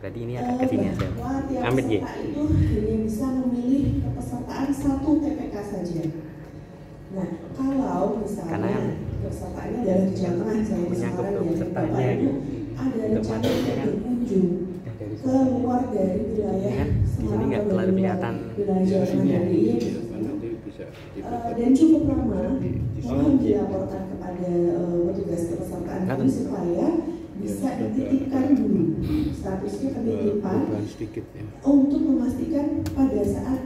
Berarti ini agak ke sini aja. Ambil ya. Itu hanya bisa memilih kepesertaan satu TPK saja. Nah, kalau misalnya pesertaannya adalah di Jawa Tengah, saya di Semarang ya, Bapak Ibu ada rencana berkunjung keluar dari wilayah Semarang atau wilayah Jawa Tengah ini dan cukup lama, mohon dilaporkan kepada petugas kepesertaan ini supaya bisa dititipkan dulu statusnya penitipan untuk memastikan pada saat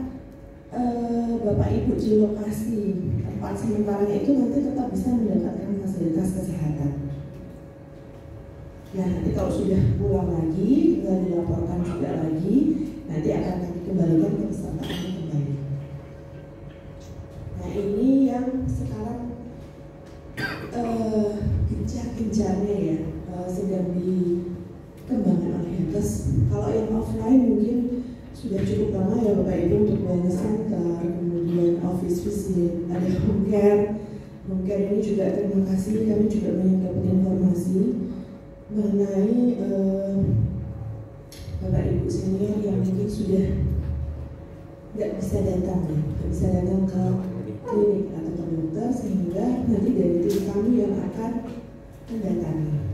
Bapak Ibu di lokasi tempat sementaranya itu nanti tetap bisa mendapatkan fasilitas kesehatan. Nah, nanti kalau sudah pulang lagi, tinggal dilaporkan juga lagi, nanti akan kami kembalikan ke pesertaannya kembali. Nah, ini yang sekarang gencar-gencarnya ya, sedang dikembangkan oleh Henkes. Kalau yang offline mungkin sudah cukup lama ya Bapak Ibu untuk banyak center, kemudian office visit, ada home care. Home care ini juga terima kasih, kami juga banyak dapat informasi mengenai Bapak Ibu senior yang mungkin sudah nggak bisa datang ya, nggak bisa datang ke klinik atau ke dokter, sehingga nanti dari tim kami yang akan mendatangi.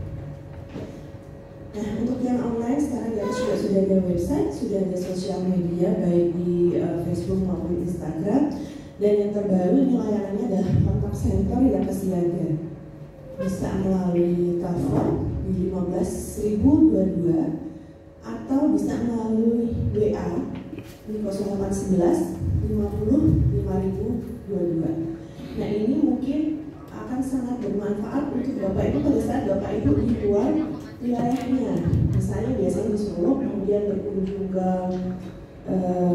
Nah, untuk yang online sekarang ya sudah ada website, sudah ada sosial media baik di Facebook maupun Instagram, dan yang terbaru ini layanannya adalah kontak center yang kesiaga. Bisa melalui telepon di 15.022 atau bisa melalui WA di 0811 50 5022. Nah, ini mungkin akan sangat bermanfaat untuk Bapak Ibu pada saat Bapak Ibu di luar wilayahnya. Misalnya biasanya di Solo, kemudian berkunjung ke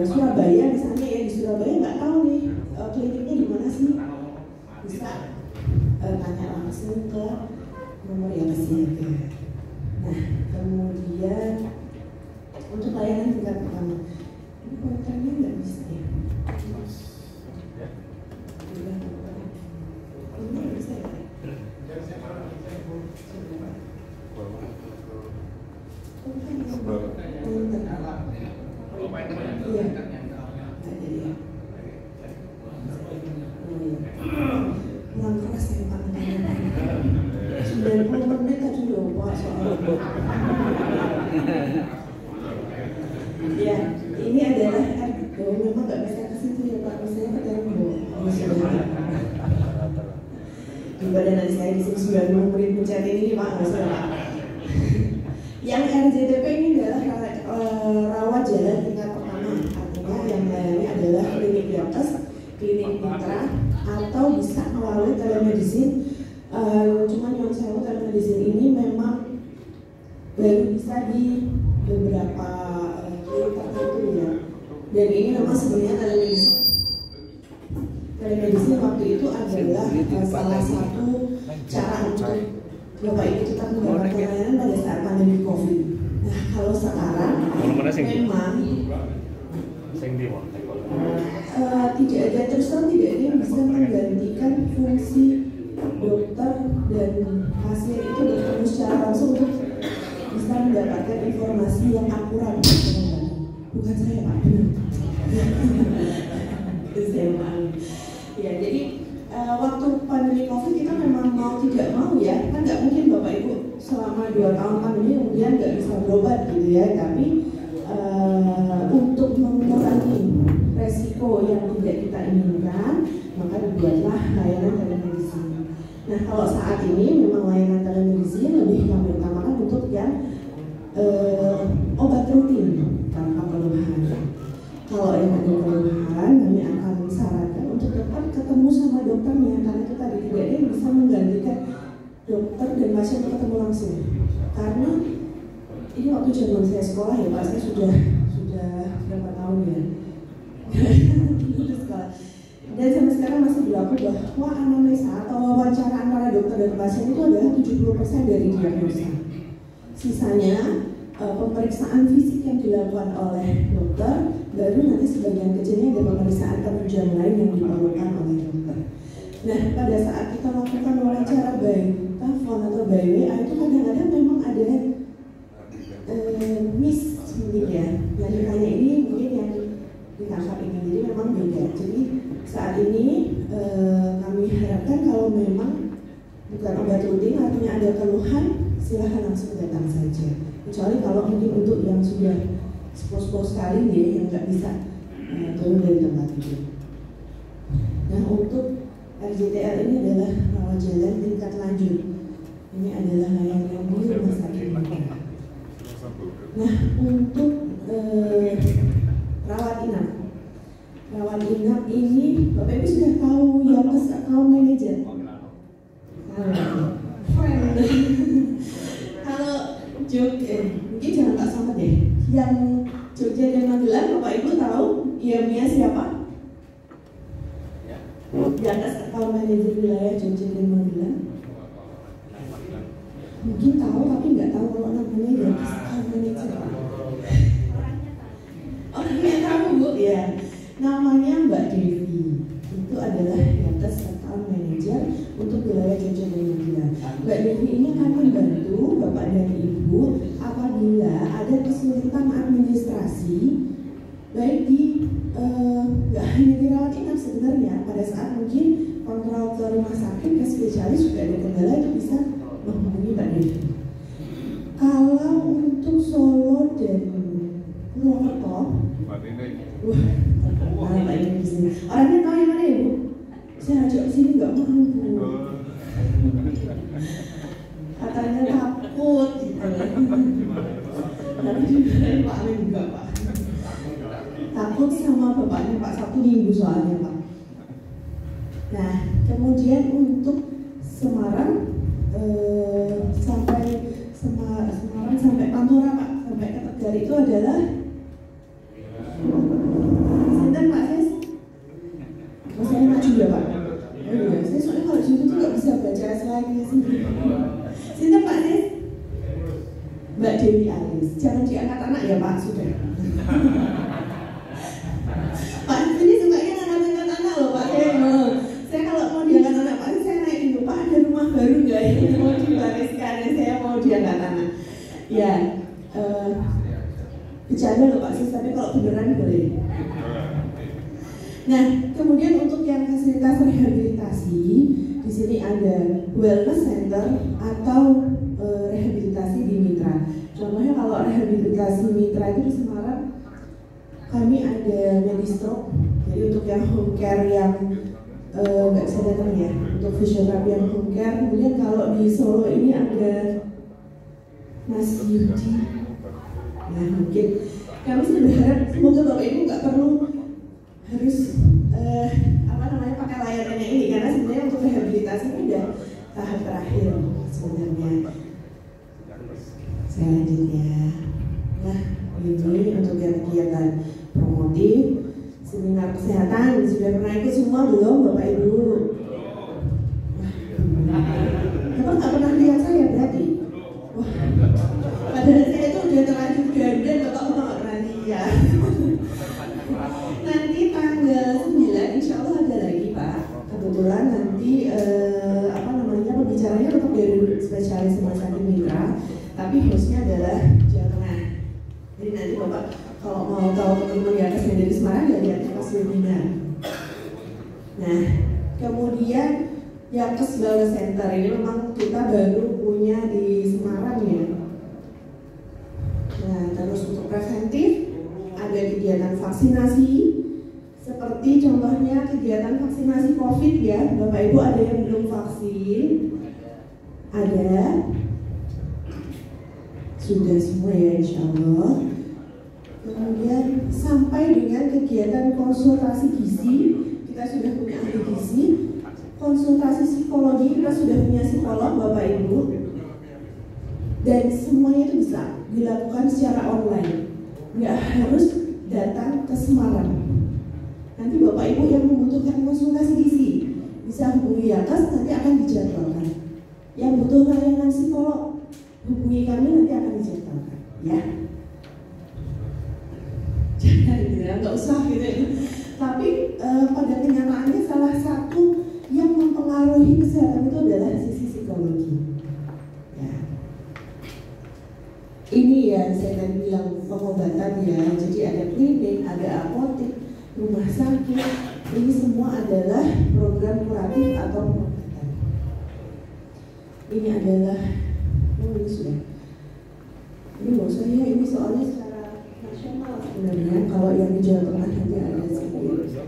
Surabaya misalnya ya, di Surabaya nggak tahu nih kliniknya di mana sih, bisa tanya langsung ke nomor yang kesiaga. Nah, kemudian untuk layanan tingkat pertama, ini kontennya nggak bisa ya? Ini nggak bisa ya? Kurang keras ya Pak, 90 menit tadi lupa soalnya. Ya, ini adalah memang nggak bisa ke situ ya Pak, misalnya ke Tembo. Coba dan nanti saya di sini 90 menit mencet ini Pak, nggak usah Pak. Yang RJTP ini adalah rawat jalan tingkat pertama, artinya yang lainnya adalah klinik diabetes, klinik mitra, atau bisa melalui telemedicine. Cuman yang saya tahu telemedicine ini memang baru bisa di beberapa klinik tertentu ya. Dan ini memang sebenarnya telemedicine waktu itu adalah salah satu cara untuk Bapak Ibu tetap mendapatkan layanan pada saat pandemi COVID. Nah, kalau sekarang memang tidak ada, terus terang tidak ada yang bisa menggantikan fungsi dokter dan pasien itu bertemu secara langsung untuk bisa mendapatkan informasi yang akurat. Bukan saya Pak, ya, jadi waktu pandemi COVID kita memang mau tidak mau ya, kan nggak mungkin Bapak Ibu selama 2 tahun pandemi kemudian nggak bisa berobat gitu ya, tapi untuk mengurangi resiko yang tidak kita inginkan, maka dibuatlah layanan telemedicine. Nah, kalau saat ini memang layanan telemedicine lebih kami utamakan untuk yang obat rutin tanpa keluhan. Kalau yang ada keluhan, kami akan sarankan untuk tetap ketemu sama dokternya, karena itu tadi tidak ada yang bisa menggantikan dokter dan pasien untuk ketemu langsung. Karena ini waktu zaman saya sekolah ya Pak, saya sudah berapa tahun ya. Dan sampai sekarang masih berlaku bahwa anamnesa atau wawancara antara dokter dan pasien itu adalah 70% dari diagnosa. Sisanya pemeriksaan fisik yang dilakukan oleh dokter, baru nanti sebagian kecilnya ada pemeriksaan penunjang lain yang diperlukan oleh dokter. Nah, pada saat kita lakukan wawancara by telepon atau by WA itu kadang-kadang memang ada silahkan langsung datang saja. Kecuali kalau mungkin untuk yang sudah sepuluh sekali ya, yang nggak bisa turun dari tempat tidur. Nah, untuk RJTL ini adalah rawat jalan tingkat lanjut. Ini adalah layanan di rumah sakit Mitra. Nah, untuk rawat inap. Rawat inap ini Bapak Ibu sudah tahu Yonkes Account Manager. Kalau Jogja, mungkin jangan tak sama deh. Yang Jogja dan Magelang, Bapak Ibu tahu IAMIA siapa? Yonkes Account Manager wilayah Jogja dan Magelang. Mungkin tahu tapi nggak tahu kalau namanya Yonkes Account Manager. Orangnya tahu Bu ya. Namanya Mbak Devi. Itu adalah Yonkes Account Manager untuk wilayah Jogja dan Magelang. Mbak Devi ini akan membantu Bapak dan Ibu apabila ada kesulitan administrasi, baik di nggak hanya di rawat inap sebenarnya. Pada saat mungkin kontrol ke rumah sakit ke spesialis juga ada kendala, itu bisa menghubungi Mbak Devi. Kalau untuk Solo dan Purwokerto, Mbak ini di sini. Orangnya tahu yang mana ya Bu? Saya ajak ke sini nggak mau Bu. Katanya takut gitu. Tapi Pak Amin juga Pak. Takut sama bapaknya Pak, Sabtu Minggu soalnya Pak. Nah, kemudian untuk Semarang sampai Semarang sampai Pantura Pak, sampai ke Tegal itu adalah Sinten Pak Sis? Oh, saya maju ya Pak. Oh iya, saya soalnya kalau di YouTube nggak bisa baca slide-nya sendiri. Sinten Pak Sis? Mbak Dewi Aris. Jangan diangkat anak ya Pak, sudah. Pak ini sukanya ngangkat anak loh Pak. Saya kalau mau diangkat anak Pak, saya naik dulu Pak, ada rumah baru nggak ini mau diwariskan? Saya mau diangkat anak. Ya, bercanda loh Pak Sis, tapi kalau beneran boleh. Nah, kemudian untuk yang fasilitas rehabilitasi, di sini ada wellness center atau rehabilitasi di Mitra. Contohnya kalau rehabilitasi Mitra itu di Semarang, kami ada Medistroke. Jadi untuk yang home care yang nggak bisa datang ya, untuk fisioterapi yang home care. Kemudian kalau di Solo ini ada Mas Yudi. Nah, mungkin kami sih berharap semoga Bapak Ibu nggak perlu harus pakai layanannya ini, karena sebenarnya untuk rehabilitasi ini udah tahap terakhir sebenarnya. Saya lanjut ya. Nah, ini untuk kegiatan promotif, seminar kesehatan sudah pernah ikut semua belum Bapak Ibu? Bapak nggak pernah lihat saya berarti? Wah, padahal saya itu udah terlanjur ganda, Bapak nggak pernah lihat. Nanti tanggal 9 insya Allah ada lagi Pak. Kebetulan nanti pembicaranya tetap dari spesialis rumah sakit Mitra, tapi hostnya adalah Jawa Tengah. Jadi nanti Bapak kalau mau tahu teman-teman di atasnya dari Semarang ya lihat pas webinar. Nah, kemudian yang ke Wellness Center ini memang kita baru punya di Semarang ya. Nah, terus untuk preventif ada kegiatan vaksinasi, seperti contohnya kegiatan vaksinasi COVID ya. Bapak Ibu ada yang belum vaksin? Ada? Sudah semua ya insya Allah. Kemudian sampai dengan kegiatan konsultasi gizi, kita sudah punya ahli gizi. Konsultasi psikologi, kita sudah punya psikolog Bapak Ibu. Dan semuanya itu bisa dilakukan secara online, nggak harus datang ke Semarang. Nanti Bapak Ibu yang membutuhkan konsultasi gizi bisa hubungi Yonkes, nanti akan dijadwalkan. Yang butuh layanan psikolog, hubungi kami, nanti akan dijadwalkan ya. Jangan ya, nggak usah gitu ya. Tapi pada kenyataannya salah satu yang mempengaruhi kesehatan itu adalah sisi psikologi ya. Ini ya saya tadi bilang pengobatan ya. Jadi ada klinik, ada apotek, rumah sakit. Ini semua adalah program kuratif atau pengobatan. Ini adalah ini sudah soalnya secara nasional sebenarnya, kalau yang di Jawa Tengah nanti ada sedikit.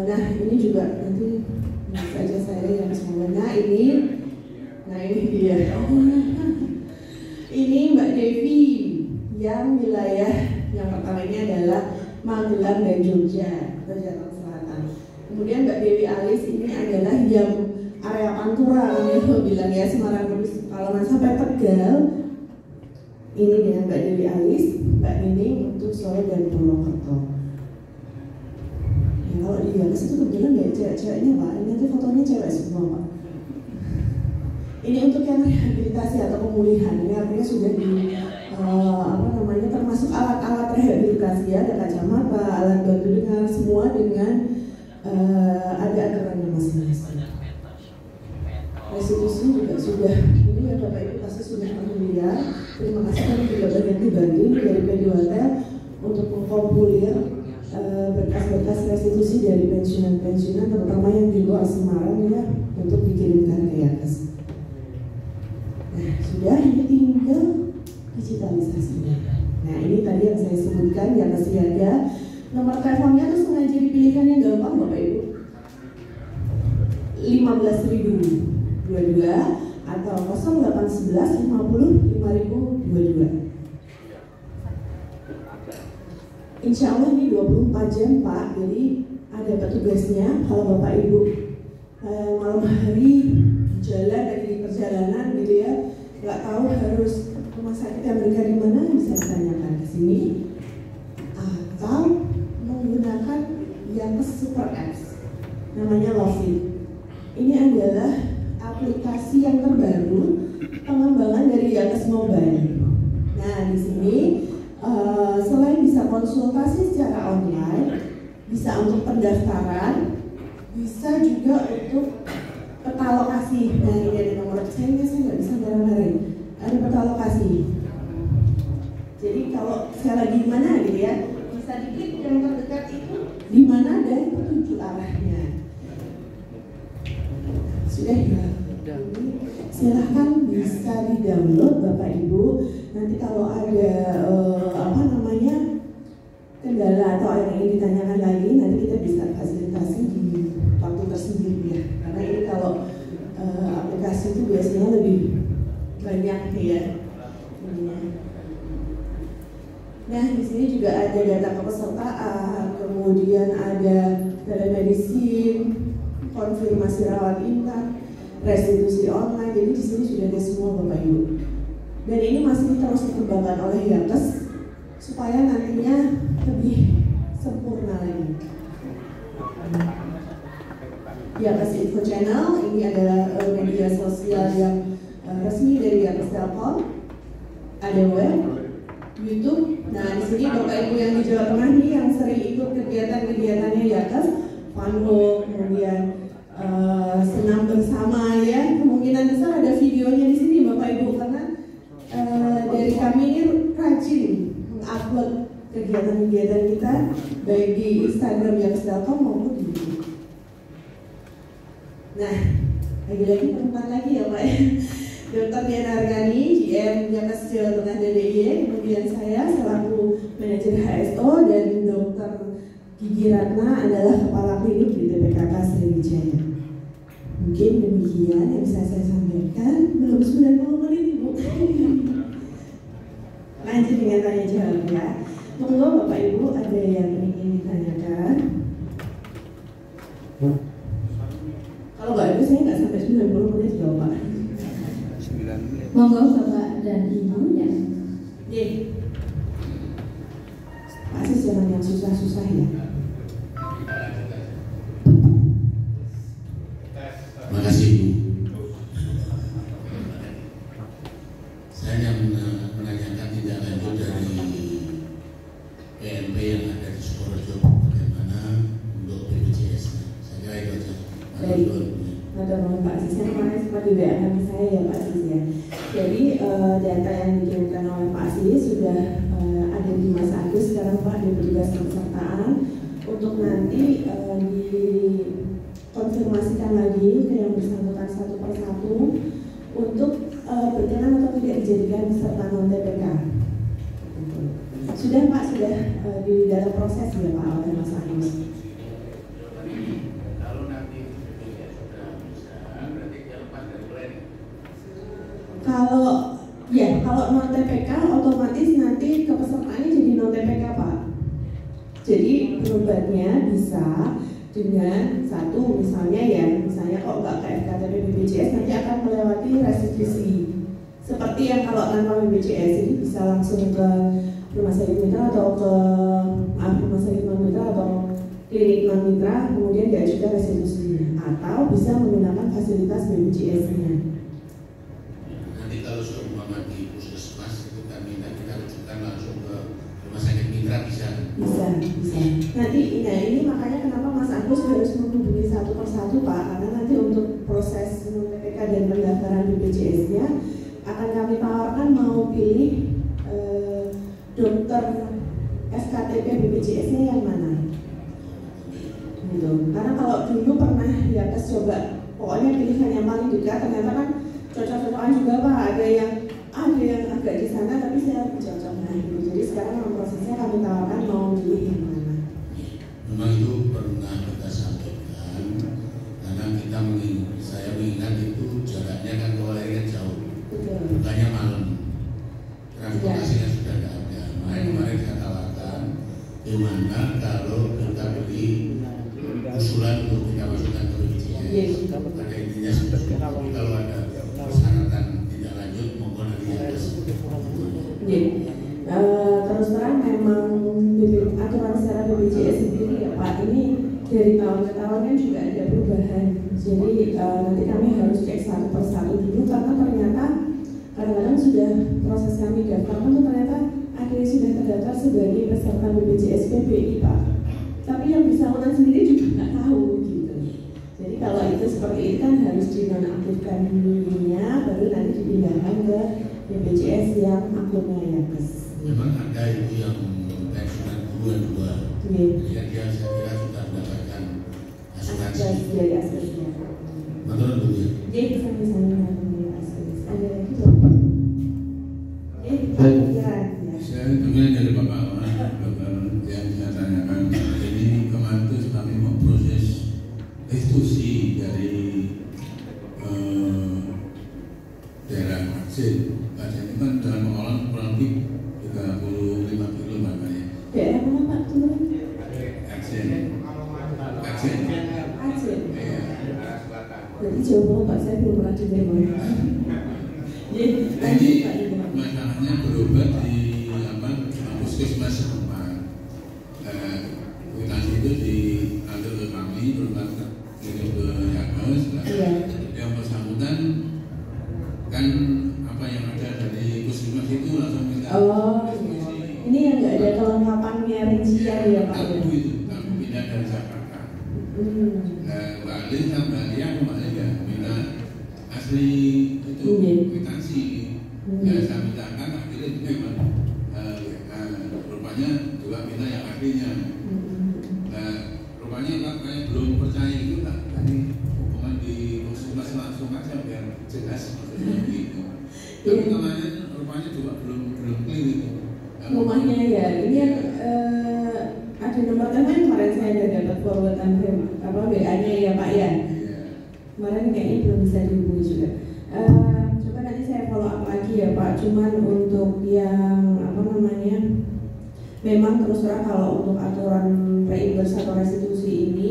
Nah ini juga nanti saja saya yang semua. Nah ini dia. Ini Mbak Devi yang wilayah yang pertama ini adalah Magelang dan Jogja atau Jakarta Selatan. Kemudian Mbak Dewi Alis ini adalah yang area Pantura, yang bilang ya Semarang Kudus. Kalau sampai Tegal, ini dengan Mbak Dewi Alis, Mbak Nining untuk Solo dan Purwokerto. Ya, kalau di Gagas itu kebetulan nggak cewek-ceweknya Pak, ini nanti fotonya cewek semua Pak. Ini untuk yang rehabilitasi atau pemulihan, ini artinya sudah di termasuk alat-alat rehabilitasi ya, ada kacamata, alat bantu dengar, semua dengan ada aturannya masing-masing. Restitusi juga sudah, ini ya Bapak Ibu pasti sudah familiar. Terima kasih kami juga banyak dibanding dari PD Hotel untuk mengkompilir berkas-berkas restitusi dari pensiunan-pensiunan terutama yang di luar Semarang ya untuk dikirimkan ke Yakas. Nah sudah, ini tinggal digitalisasinya. Nah ini tadi yang saya sebutkan Yakas Siaga. Nomor teleponnya tuh sengaja dipilihkan yang gampang Bapak Ibu. 15.022 atau 0811 50 5022. Insya Allah ini 24 jam Pak, jadi ada petugasnya. Kalau Bapak Ibu malam hari jalan lagi di perjalanan gitu ya, nggak tahu harus rumah sakit Amerika di mana, bisa ditanyakan ke sini atau menggunakan Yakas Super Apps namanya Lovit. Ini adalah aplikasi yang terbaru pengembangan dari Yakas Mobile. Nah di sini selain bisa konsultasi secara online, bisa untuk pendaftaran, bisa juga untuk peta lokasi. Nah ini ada nomor saya nggak bisa bareng-bareng. Ada peta lokasi. Jadi kalau saya lagi di mana gitu ya, bisa diklik yang terdekat itu di mana dan petunjuk arahnya. Sudah ya. Silahkan bisa di-download Bapak Ibu. Nanti kalau ada kendala atau yang ingin ditanyakan lagi, nanti kita bisa fasilitasi di waktu tersendiri ya. Karena ini kalau aplikasi itu biasanya lebih banyak ya. Nah di sini juga ada data kepesertaan, kemudian ada telemedicine, konfirmasi rawat inap, restitusi online. Jadi di sini sudah ada semua Bapak Ibu. Dan ini masih terus dikembangkan oleh Yakas supaya nantinya lebih sempurna lagi. Yakas Info Channel ini adalah media sosial yang resmi dari Yakas Telkom. Ada web, YouTube. Nah di sini Bapak Ibu yang di Jawa Tengah nih yang sering ikut kegiatan-kegiatannya Yakas, Funhook, kemudian senam bersama ya, kemungkinan besar ada videonya di sini Bapak Ibu, karena dari kami ini rajin mengupload kegiatan-kegiatan kita baik di Instagram Yakas Telkom maupun di YouTube. Nah lagi-lagi perempuan lagi ya Pak ya. Dr. Diana Argani, GM Yakas Jawa Tengah DDIY, kemudian saya selaku manajer HSO, dan Dr. Gigi Ratna adalah kepala klinik di TPKK Sriwijaya. Mungkin demikian yang bisa saya sampaikan. Belum 90 menit Ibu. Lanjut dengan tanya jawab ya. Monggo Bapak Ibu ada yang ingin ditanyakan. Kalau nggak ada saya nggak sampai 90 menit jawab Pak. Monggo Bapak dan Ibu ya. Pasti jangan yang susah-susah ya. Terima kasih Bu. Saya yang menanyakan tindak lanjut dari PNP yang ada di Sukoharjo, bagaimana untuk BPJS-nya. Saya kira itu aja. Baik. Teman-teman Pak Sis, yang kemarin sempat di WA kami saya ya Pak Sis ya. Jadi data yang dikirimkan oleh Pak Sis sudah ada di Mas Agus sekarang Pak, di petugas kepesertaan, untuk nanti dikonfirmasikan lagi ke yang bersangkutan satu persatu untuk berkenan atau tidak dijadikan peserta non TPK. Sudah Pak, sudah di dalam proses ya Pak oleh Mas Agus. Kalau nanti BPJS sudah bisa, berarti dia lepas dari planning. Kalau non TPK otomatis nanti kepesertaannya jadi non TPK Pak. Jadi berobatnya bisa dengan satu misalnya kok nggak ke FKTP BPJS nanti akan melewati restitusi. Seperti yang kalau tanpa BPJS ini bisa langsung ke rumah sakit mitra atau ke rumah sakit non mitra atau klinik non mitra, kemudian diajukan restitusinya, atau bisa menggunakan fasilitas BPJS-nya. Nanti kalau seumpama di puskesmas itu kami kita rujukan langsung ke rumah sakit mitra bisa. Nanti ini makanya kenapa Mas Agus harus menghubungi satu persatu Pak, karena nanti untuk proses PPK dan pendaftaran BPJS-nya akan kami tawarkan mau pilih dokter FKTP BPJS-nya yang mana. Gitu. Karena kalau dulu pernah ya coba, pokoknya pilihan yang paling dekat, ternyata kan cocok-cocokan juga Pak, ada yang agak di sana tapi saya lebih cocok. Nah, gitu. Jadi sekarang prosesnya kami tawarkan mau pilih yang mana. Memang itu pernah kita sampaikan karena saya mengingat itu jaraknya kan ke Walerian jauh, bukannya malam, transportasinya sudah tidak ada. Kemarin saya tawarkan gimana kalau kita beli usulan untuk kita masukkan ke BPJS. Pada intinya seperti itu. Kalau ada persyaratan tidak lanjut mohon nanti atas. Terus terang memang aturan secara BPJS sendiri ya Pak, ini dari tahun ke tahun kan juga ada perubahan. Jadi nanti kami harus cek satu persatu dulu, karena ternyata kadang-kadang sudah proses kami daftar kan ternyata ada yang sudah terdaftar sebagai peserta BPJS PBI Pak, tapi yang bersangkutan sendiri juga nggak tahu gitu. Jadi kalau itu seperti itu kan harus dinonaktifkan dulunya, baru nanti dipindahkan ke BPJS yang akunnya Yakes. Memang ada itu yang pensiunan dua. Ya dia saya kira sudah mendapatkan asuransi. Dari asuransi. Betul dulu ya. Dia bisa mendapatkan asuransi. Ada lagi dong. Saya dengar dari Bapak yang saya tanyakan, ini kemarin itu kami mau proses restitusi dari daerah Aceh. Aceh itu kan dalam pengelolaan kurang lebih 35 kilo makanya. Daerah mana Pak? Aceh. Iya. Jadi jauh banget Pak, saya belum pernah dengar Pak. Jadi masalahnya berobat di puskesmas setempat. Kwitansi itu diambil ke kami, berobat ke Yakes. Yang bersangkutan kan apa yang ada dari puskesmas itu langsung minta. Ini yang nggak ada kelengkapannya rincian ya Pak. Kamu pindah dari Jakarta. Balik sama dia kemarin ya minta asli itu kwitansi. Ya saya mintakan akhirnya memang rupanya juga minta yang aslinya. Nah rupanya kan kayak belum percaya itu tak tadi hubungan di puskesmas langsung aja biar jelas maksudnya gitu. Tapi kemarin rupanya juga belum clear itu. Rumahnya ya, ini yang ada nomor telepon kemarin saya ada dapat forwardan WA-nya ya Pak ya. Kemarin kayaknya belum bisa dihubungi juga. Coba nanti saya follow up lagi ya Pak. Cuman untuk yang memang terus terang kalau untuk aturan reimburse atau restitusi ini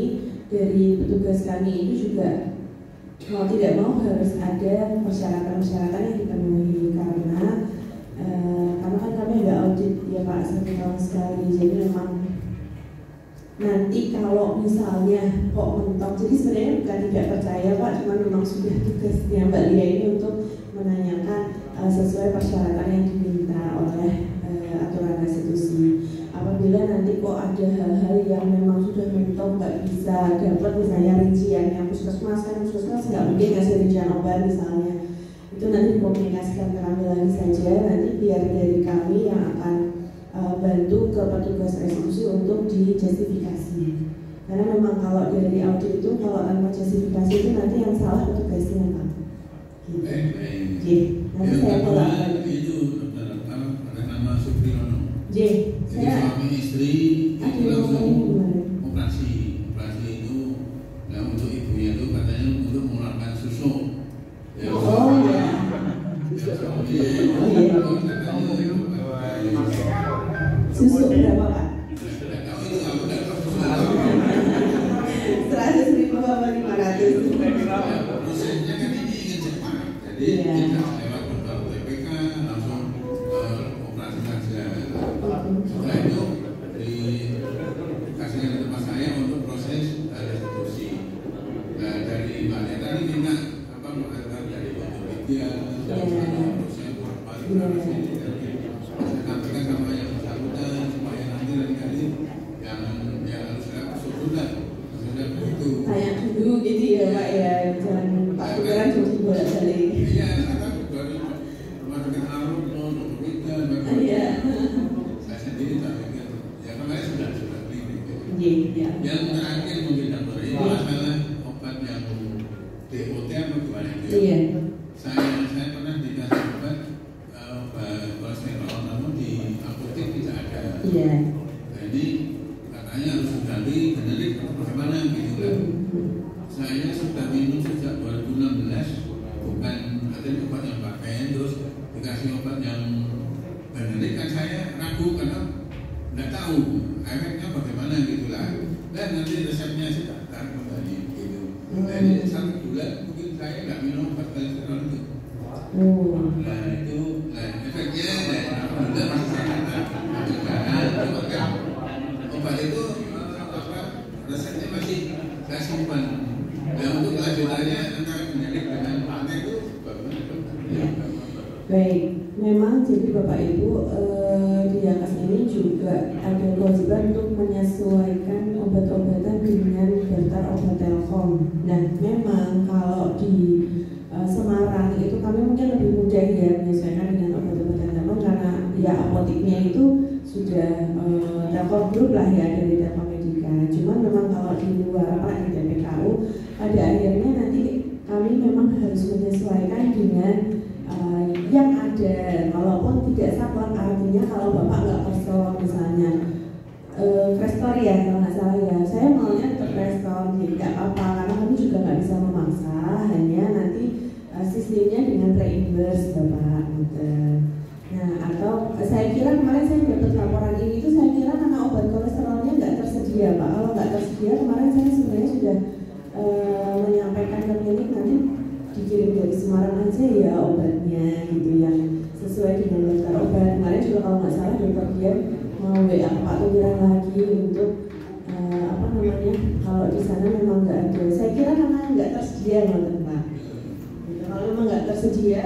dari petugas kami itu juga mau tidak mau harus ada persyaratan-persyaratan yang dipenuhi karena kan kami ada audit ya Pak 1 tahun sekali. Jadi memang nanti kalau misalnya kok mentok, jadi sebenarnya bukan tidak percaya Pak, cuman memang sudah tugasnya Mbak Lia ini untuk menanyakan sesuai persyaratan yang diminta oleh aturan restitusi. Apabila nanti kok ada hal-hal yang memang sudah mentok nggak bisa dapat misalnya rinciannya puskesmas nggak mungkin ngasih rincian obat misalnya, itu nanti dikomunikasikan ke kami lagi saja, nanti biar dari kami yang akan bantu ke petugas restitusi untuk dijustifikasi. Karena memang kalau dari audit itu kalau tanpa justifikasi itu nanti yang salah petugasnya Pak. Gitu. Nanti saya tolak. Itu ada nama Supriyono. J. Jadi suami istri itu langsung operasi itu. Nah untuk ibunya itu katanya untuk mengeluarkan susu. Ya, oh ya. Susu berapa Pak? 100.000 apa 500? Prosesnya kan ini ingin cepat, jadi tidak lewat beberapa TPK langsung operasi saja. Setelah itu dikasihkan ke tempat saya untuk proses restitusi. Nah dari Mbak Neta ini minta apa mengajar dari Wikipedia, proses kualifikasi ini. Saya sampaikan sama yang bersangkutan supaya nanti kali yang harus saya sudah begitu. Kayak dulu gitu ya Pak ya, jangan Pak Tukaran cuma bolak-balik. Iya, karena dari rumah sakit Arun, Dokter Iya. Saya sendiri tak pikir, ya kemarin sudah beli. Iya. Yang terakhir mungkin dokter ini masalah obat yang DOT apa gimana itu? Iya. Saya pernah dikasih obat kolesterol, namun di apotek tidak ada. Iya. Jadi katanya harus diganti generik atau bagaimana gitu kan? Saya sudah minum sejak 2016, bukan artinya obat yang pakai, terus dikasih obat yang generik kan saya ragu karena nggak tahu efeknya bagaimana gitu lah. Dan nanti resepnya sih tak kembali gitu. Jadi 1 bulan mungkin saya nggak minum obat kolesterol itu. Nah itu efeknya alhamdulillah masih saya obat itu resepnya masih saya simpan. Dan untuk kelanjutannya antara generik dengan pakai itu bagaimana? Baik, memang jadi Bapak Ibu di atas ini juga ada kewajiban untuk menyesuaikan obat-obatan dengan daftar obat Telkom. Nah, memang kalau di Semarang itu kami mungkin lebih mudah ya menyesuaikan dengan obat-obatan Telkom karena ya apoteknya itu sudah Telkom Group lah ya dari Telkom Medika. Cuman memang kalau di luar Pak di TPKU pada akhirnya nanti kami memang harus menyesuaikan dengan yang ada, walaupun tidak saklek. Artinya kalau Bapak nggak prestor misalnya prestor ya kalau nggak salah ya, saya maunya tetap prestor, jadi nggak apa-apa karena kami juga nggak bisa memaksa, hanya nanti sistemnya dengan reimburse Bapak gitu. Nah atau saya kira kemarin saya dapat laporan ini itu saya kira karena obat kolesterolnya nggak tersedia Pak. Kalau nggak tersedia kemarin saya sebenarnya sudah menyampaikan ke klinik nanti dikirim dari Semarang aja ya obatnya gitu yang sesuai dengan daftar obat. Kemarin juga kalau nggak salah dokter dia mau WA Pak Tukiran lagi untuk apa namanya kalau di sana memang nggak ada. Saya kira karena nggak tersedia nonton Pak. Gitu. Kalau memang nggak tersedia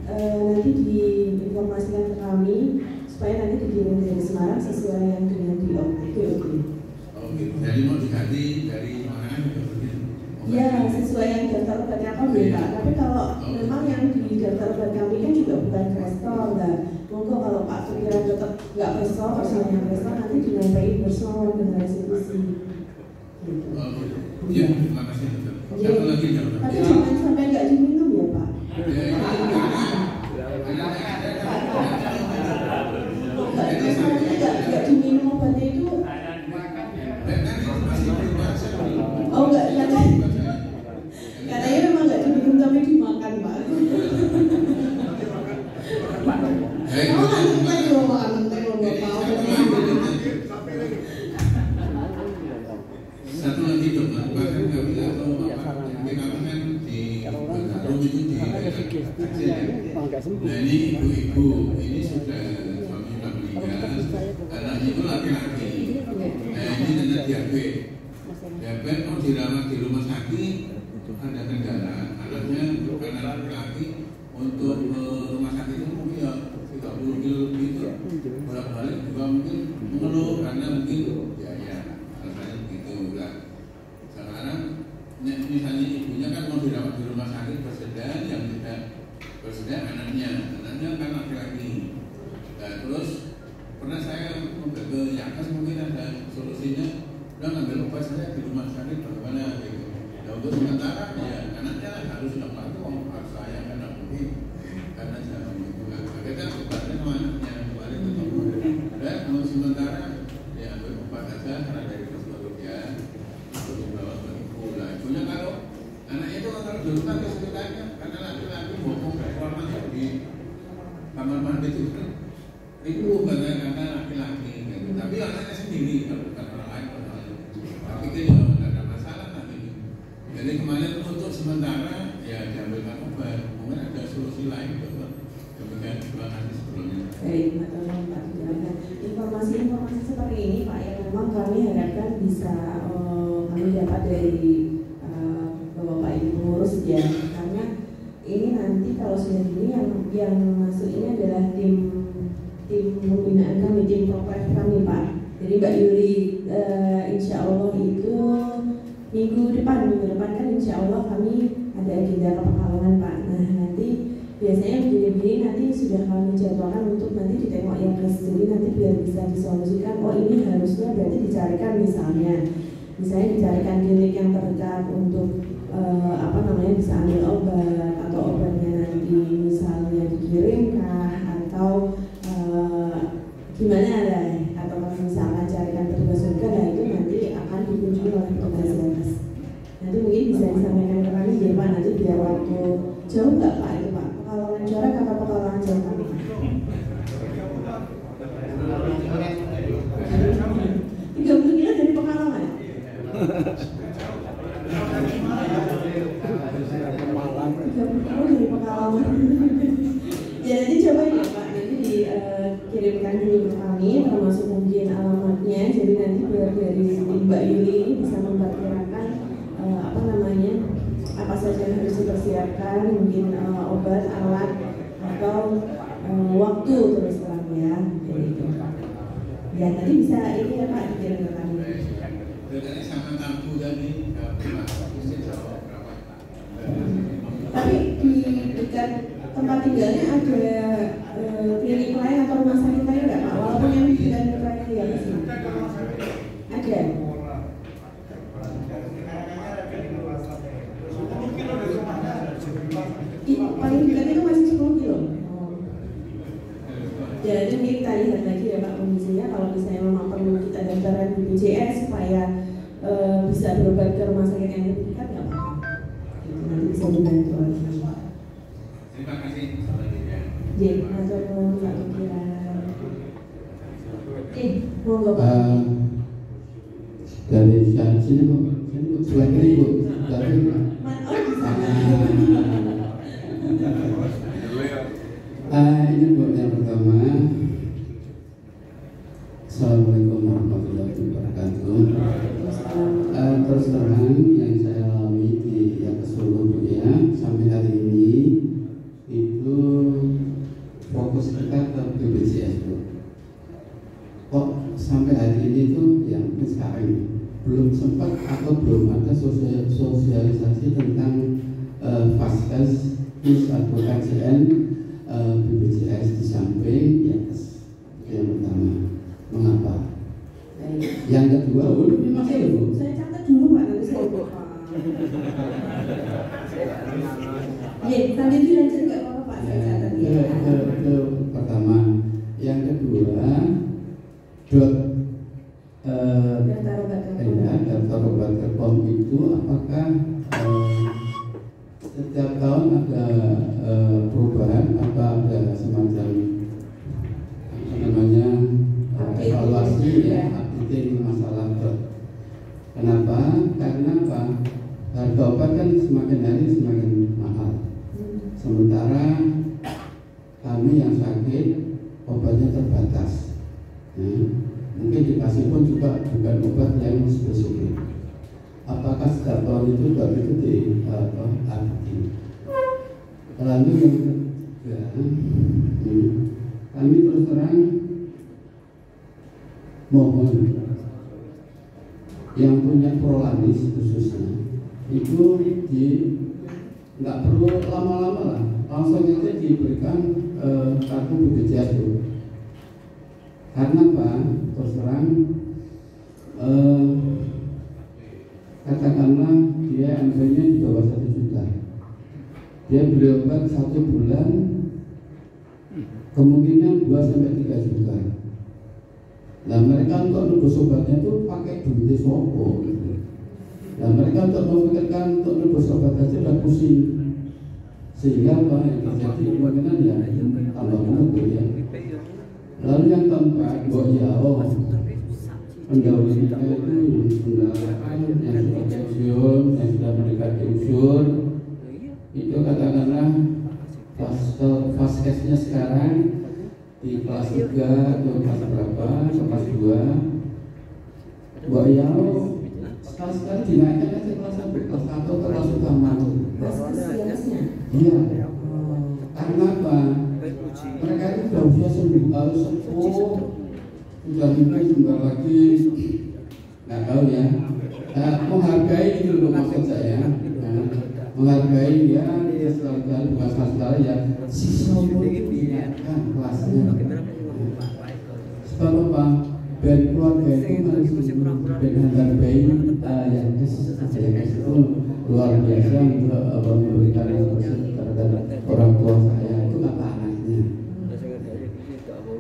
nanti diinformasikan ke kami supaya nanti dikirim dari Semarang sesuai yang dengan di DOT. Oh gitu. Jadi mau diganti dari mana gitu? Ya, sesuai yang daftar obat Telkom ya Pak. Tapi kalau memang yang di daftar obat kami kan juga bukan prestor lah. Monggo kalau Pak Tukiran tetap nggak prestor, kalau yang prestor nanti dinyampaikan bersama dengan restitusi. Gitu. Iya, terima kasih. Satu lagi ya. Tapi jangan sampai nggak diminum ya Pak. Nggak diminum obatnya itu. Oh nggak katanya memang nggak diminum tapi dimakan Pak. Satu lagi dokter, bahkan kami atau kami kan di Bandung itu di Aceh. Nah ini ibu-ibu ini sudah suami meninggal, anaknya itu laki-laki. Nah ini dengan diabetes mau dirawat di rumah sakit ada kendala, anaknya bukan anak laki-laki untuk rumah sakit itu mungkin ya 30 kilo gitu, bolak-balik juga mungkin mengeluh karena mungkin biaya, alasannya begitu lah. Sekarang misalnya ibunya kan mau dirawat di rumah sakit bersedia, yang tidak bersedia anaknya kan laki-laki. Nah, terus pernah saya ke Yakas mungkin ada solusinya, udah ngambil obat saya di rumah sakit bagaimana gitu. Nah, untuk sementara ya anaknya harus dapat uang saya karena mungkin karena untuk sementara ya ambil 4 saja karena dari psikologi untuk dibawa ke ibu. Nah ibunya kalau anaknya itu kalau dulu kan kesulitannya karena laki-laki bokong keluar masuk di kamar mandi itu karena laki-laki gitu. Tapi anaknya sendiri kalau bukan orang lain tapi itu ya nggak ada masalah nanti. Jadi kemarin untuk sementara ya diambilkan obat, mungkin ada solusi lain untuk demikian juga nanti sebelumnya. Baik, Pak Tujuan. Informasi seperti ini Pak yang memang kami harapkan bisa kami dapat dari Bapak Ibu pengurus ya, karena ini nanti kalau sudah ini yang masuk ini adalah tim pembinaan kami, tim program kami Pak. Jadi Mbak Yuli insya Allah itu minggu depan kan insya Allah kami ada agenda ke Pekalongan Pak. Nah nanti biasanya begini nanti sudah kami jadwalkan untuk nanti ditengok yang jadi nanti biar bisa disolusikan. Oh ini harusnya berarti dicarikan misalnya dicarikan klinik yang terdekat untuk bisa ambil obat atau obatnya nanti misalnya dikirimkah atau gimana lah, atau misalkan carikan petugas surga, nah itu nanti akan dikunjungi oleh petugas lapas. Nanti mungkin bisa disampaikan ke kami ya Pak, nanti biar waktu jauh nggak Pak itu Pak, Pekalongan Corak atau Pekalongan jauh kami 30 kilo dari Pekalongan. Dari Pekalongan. Ya nanti coba ya Pak, nanti dikirimkan dulu ke kami, termasuk mungkin alamatnya. Jadi nanti biar dari Mbak Yuli ini bisa memperkirakan apa saja yang harus dipersiapkan, mungkin obat, alat, atau waktu terus terang ya. Gitu. Ya nanti bisa ini ya Pak dikirim ke kami. Dari sama tamu tadi, tapi di dekat tempat tinggalnya ada klinik lain atau rumah sakit lain nggak Pak? Walaupun yang bukan klinik ya ada. Paling dekat itu masih 10 kilo. Jadi mungkin kita lihat lagi ya Pak kondisinya. Kalau misalnya memang perlu kita daftarkan BPJS supaya bisa berobat ke rumah sakit yang lebih dekat nggak Pak? Nanti bisa dibantu oleh Pak. Terima kasih. Jadi, matur nuwun Pak Kira. Monggo Pak. Dari sini Bu, selain ini Bu, dari di sana. Ini Bu yang pertama. Assalamualaikum warahmatullahi wabarakatuh. Terus terang yang saya alami di yang Solo Bu ya, sampai hari ini itu fokus kita ke BPJS Bu. Kok sampai hari ini tuh yang sekarang belum sempat atau belum ada sosialisasi tentang Vaskes atau KCN BPJS di samping yes. Yang pertama, mengapa? Yang kedua, ini masih Bu. Saya catat dulu Pak, nanti saya lupa. Iya, sambil dilanjut nggak apa-apa Pak, saya catat ya. Pertama, yang kedua, daftar obat Bepom itu apakah setiap tahun ada perubahan apa ada semacam evaluasi ya, updating masalah kenapa? Karena apa? Harga obat kan semakin hari semakin mahal. Sementara kami yang sakit obatnya terbatas. Mungkin dikasih pun juga bukan obat yang spesifik. Apakah setiap tahun itu obat itu di-updating? Lalu yang ketiga, kami terus terang mohon yang punya prolanis khususnya itu nggak perlu lama-lama lah, langsung aja diberikan kartu BPJS Bu. Karena apa? Terus terang katakanlah dia ambilnya di bawah 1 juta, dia beli obat 1 bulan kemungkinan 2 sampai 3 juta. Nah mereka untuk nebus obatnya itu pakai duit sopo gitu. Nah mereka untuk memikirkan untuk nebus obat aja udah pusing, sehingga apa yang terjadi kemungkinan ya tambah mutu ya. Lalu yang keempat, pendahulu kita itu yang sudah pensiun, yang sudah mendekati usul, itu katakanlah faskesnya sekarang di kelas 3 atau kelas berapa, kelas 2, sekali-sekali dinaikkan aja kelas 1, kelas 1 atau kelas utama. Iya. Karena apa? Mereka itu sudah usia sepuh, sudah mungkin sebentar lagi, nggak tahu ya. Menghargai itu loh maksud saya. Menghargai dia sekali-kali bukan sekali ya. Sisa umur itu dinaikkan kelasnya. Sebab apa? Dan keluarga itu harus menghargai yang itu luar biasa untuk memberikan yang terhadap orang tua saya itu kata anaknya.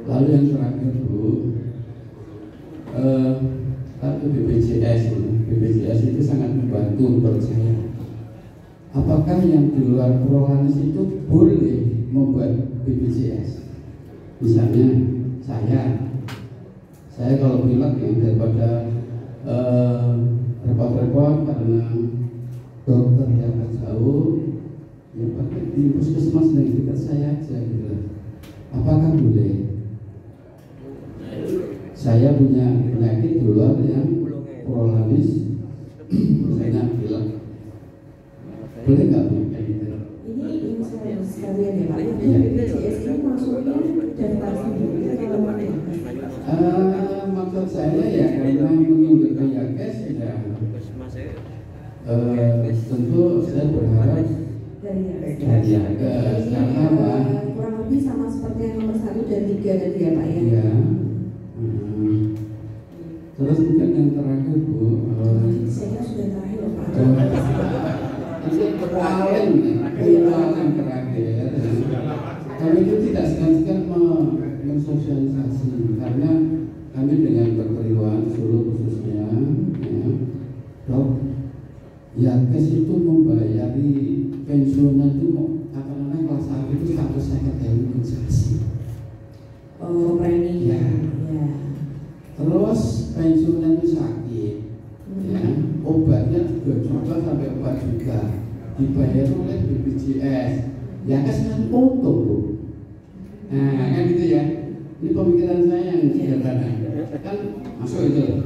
Lalu yang terakhir Bu, satu BPJS itu sangat membantu menurut saya. Apakah yang di luar Prolanis itu boleh membuat BPJS? Misalnya saya kalau bilang ya daripada repot-repot karena dokter yang jauh, ya pakai di puskesmas yang dekat saya aja gitu. Apakah boleh? Saya punya penyakit di luar yang Prolanis, misalnya bilang boleh nggak kayak gitu? Ini saya sekalian ya Pak. BPJS ini maksudnya daftar sendiri atau maksud saya ya karena mengikuti Yakes ya. Tentu saya berharap dari Yakes karena apa? Kurang lebih sama seperti yang nomor 1 dan 3 tadi ya Pak ya. Iya. Terus mungkin yang terakhir Bu. Saya sudah terakhir ya Pak. Itu perwalian yang terakhir. Kami itu tidak segan-segan mensosialisasi karena kami dengan Perteriwan Solo khususnya ya, Dok, Yakes itu membayari pensiunnya itu katakanlah kelas 1 itu 150.000 kompensasi. Oh, premi ya. Terus pensiunnya itu sakit, ya, obatnya 3 juta sampai 4 juta dibayar oleh BPJS. Yakes kan untung Bu. Nah kan gitu ya. Ini pemikiran saya yang sederhana. Kan masuk itu.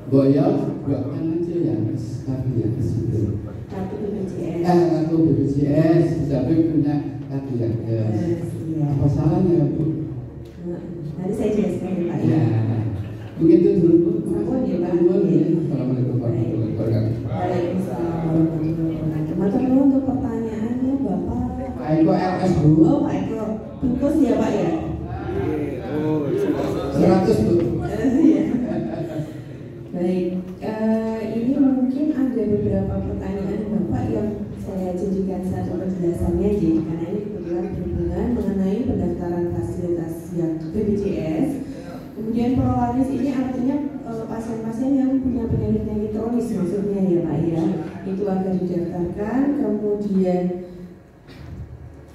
Boyol buatkan aja ya tapi ya itu. Kartu BPJS. Kartu BPJS tapi punya kartu Yakes. Apa salahnya Bu? Nanti saya jelaskan ya Pak ya. Begitu dulu Bu. Assalamualaikum warahmatullahi wabarakatuh. Waalaikumsalam warahmatullahi wabarakatuh. Matur nuwun untuk pertanyaannya Bapak. Pak Eko LS Bu. Oh Pak Eko, bungkus ya Pak ya. 100 Bu. Baik, ini mungkin ada beberapa pertanyaan Bapak yang saya jadikan satu penjelasannya jadi karena ini kebetulan berhubungan mengenai pendaftaran fasilitas yang BPJS. Kemudian Prolanis ini artinya pasien-pasien yang punya penyakit kronis maksudnya ya Pak ya. Itu akan didaftarkan, kemudian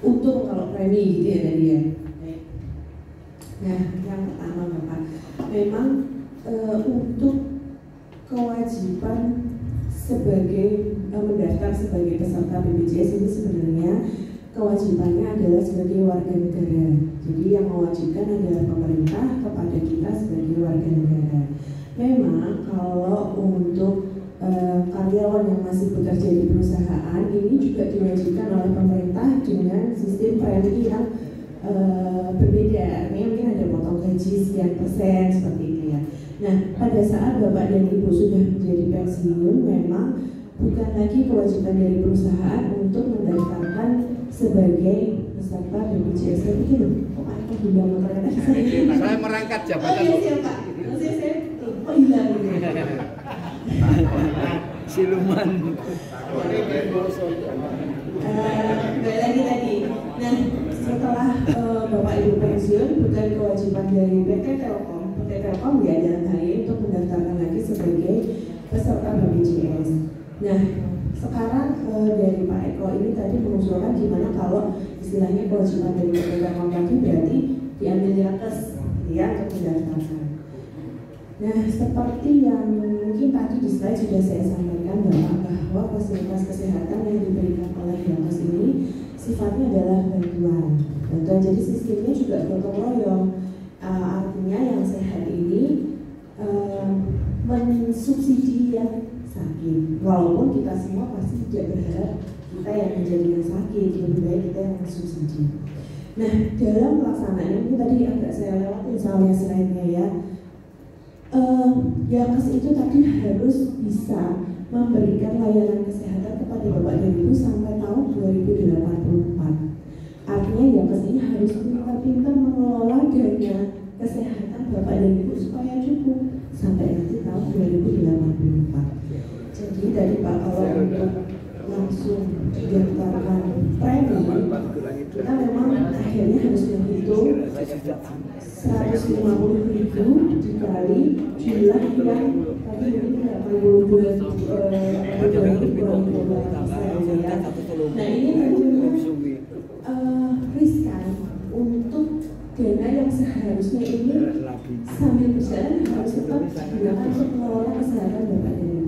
untung kalau premi gitu ya tadi ya. Nah, yang pertama Bapak, memang untuk kewajiban sebagai mendaftar sebagai peserta BPJS ini sebenarnya kewajibannya adalah sebagai warga negara. Jadi yang mewajibkan adalah pemerintah kepada kita sebagai warga negara. Memang kalau untuk karyawan yang masih bekerja di perusahaan ini juga diwajibkan oleh pemerintah dengan sistem premi yang berbeda. Artinya mungkin ada potong gaji sekian persen seperti itu ya. Nah, pada saat Bapak dan Ibu sudah menjadi pensiun, memang bukan lagi kewajiban dari perusahaan untuk mendaftarkan sebagai peserta BPJS. Tapi loh, kok Pak bilang motornya saya merangkat jabatan. Oh iya siap Pak. Maksudnya saya kok hilang gitu. Siluman. Balik lagi tadi. Nah, setelah Bapak Ibu pensiun, bukan kewajiban dari PT Telkom. PT Telkom ya ada BPJS. Nah, sekarang dari Pak Eko ini tadi mengusulkan gimana kalau istilahnya kewajiban dari pemegang kontrak berarti diambil nakes ya untuk mendaftarkan. Nah, seperti yang mungkin tadi di slide sudah saya sampaikan bahwa fasilitas kesehatan yang diberikan oleh nakes ini sifatnya adalah bantuan. Jadi sistemnya juga gotong royong. Artinya yang sehat ini mensubsidi yang sakit. Walaupun kita semua pasti tidak berharap kita yang menjadi yang sakit, lebih baik kita yang mensubsidi. Nah, dalam pelaksanaan ini tadi agak saya lewatin soalnya slide-nya ya. Yakes itu tadi harus bisa memberikan layanan kesehatan kepada Bapak dan Ibu sampai tahun 2084. Artinya Yakes ini harus pintar-pintar mengelola dana kesehatan Bapak dan Ibu supaya cukup sampai nanti tahun 2084. Jadi dari Pak kalau untuk langsung didaftarkan premi, kita memang akhirnya harus menghitung 150.000 dikali jumlah yang tadi mungkin 82 ya. Nah ini tentunya riskan untuk dana yang seharusnya ini sambil berjalan harus tetap digunakan untuk mengelola kesehatan Bapak dan Ibu.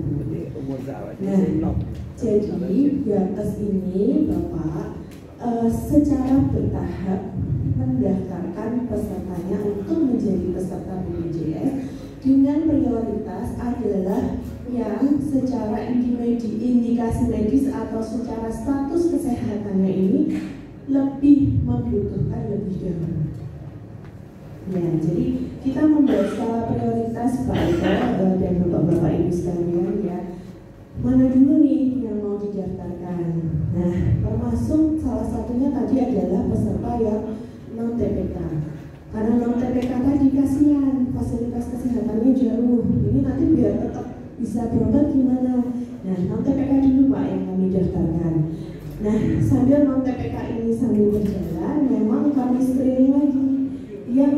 Nah, jadi Yakes ini Bapak secara bertahap mendaftarkan pesertanya untuk menjadi peserta BPJS dengan prioritas adalah yang secara indikasi medis atau secara status kesehatannya ini lebih membutuhkan lebih dahulu. Ya, jadi kita membuat skala prioritas Pak Eko dan Bapak-Bapak Ibu sekalian ya. Mana dulu nih yang mau didaftarkan? Nah, termasuk salah satunya tadi adalah peserta yang non TPK. Karena non TPK tadi kasihan fasilitas kesehatannya jauh. Ini nanti biar tetap bisa berobat gimana? Nah, non TPK dulu Pak yang kami daftarkan. Nah, sambil non TPK ini sambil berjalan, memang kami screening lagi yang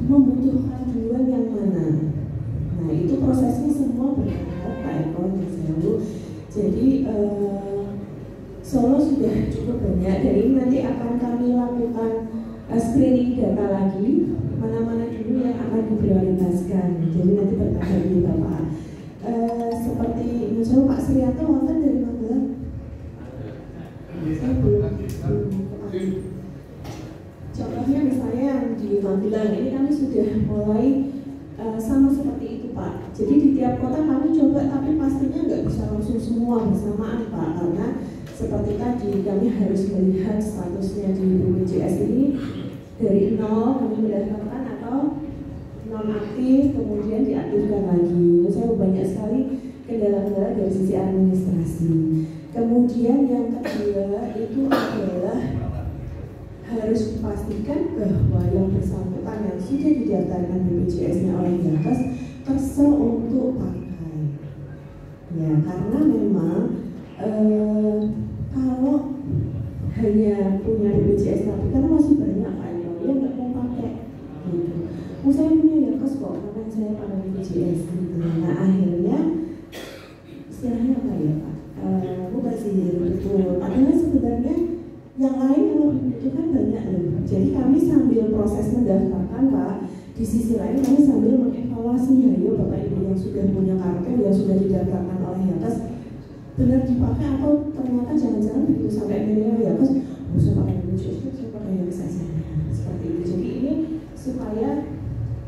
membutuhkan duluan yang mana. Nah, itu prosesnya semua bertahap Pak Eko dan Selu. Jadi Solo sudah cukup banyak. Jadi nanti akan kami lakukan screening data lagi, mana-mana dulu yang akan diprioritaskan. Jadi nanti bertahap di Bapak. Seperti misalnya Pak Srianto wonten dari Magelang. Saya belum. Contohnya misalnya yang di Magelang ini kami sudah mulai sama seperti itu Pak. Jadi di tiap kota kami coba, tapi pastinya nggak bisa langsung semua bersamaan Pak, karena seperti tadi kami harus melihat statusnya di BPJS ini dari nol kami mendaftarkan atau non aktif kemudian diaktifkan lagi. Saya banyak sekali kendala-kendala dari sisi administrasi. Kemudian yang kedua itu adalah harus dipastikan bahwa yang bersangkutan yang sudah didaftarkan BPJS-nya oleh Yakes kesel untuk pakai. Ya, karena memang kalau hanya punya BPJS tapi karena masih banyak Pak yang nggak mau pakai. Gitu. Saya punya Yakes kok, karena saya pakai BPJS. Gitu. Nah akhirnya istilahnya apa ya Pak? Mubazir betul. Padahal sebenarnya yang lain yang lebih membutuhkan banyak loh. Jadi kami sambil proses mendaftarkan Pak, di sisi lain kami sambil mengevaluasi ya Bapak Ibu yang sudah punya kartu yang sudah didaftarkan oleh Yakes benar dipakai atau ternyata jangan-jangan begitu sampai milenial Yakes saya pakai BPJS saya pakai Yakes saja seperti itu. Jadi ini supaya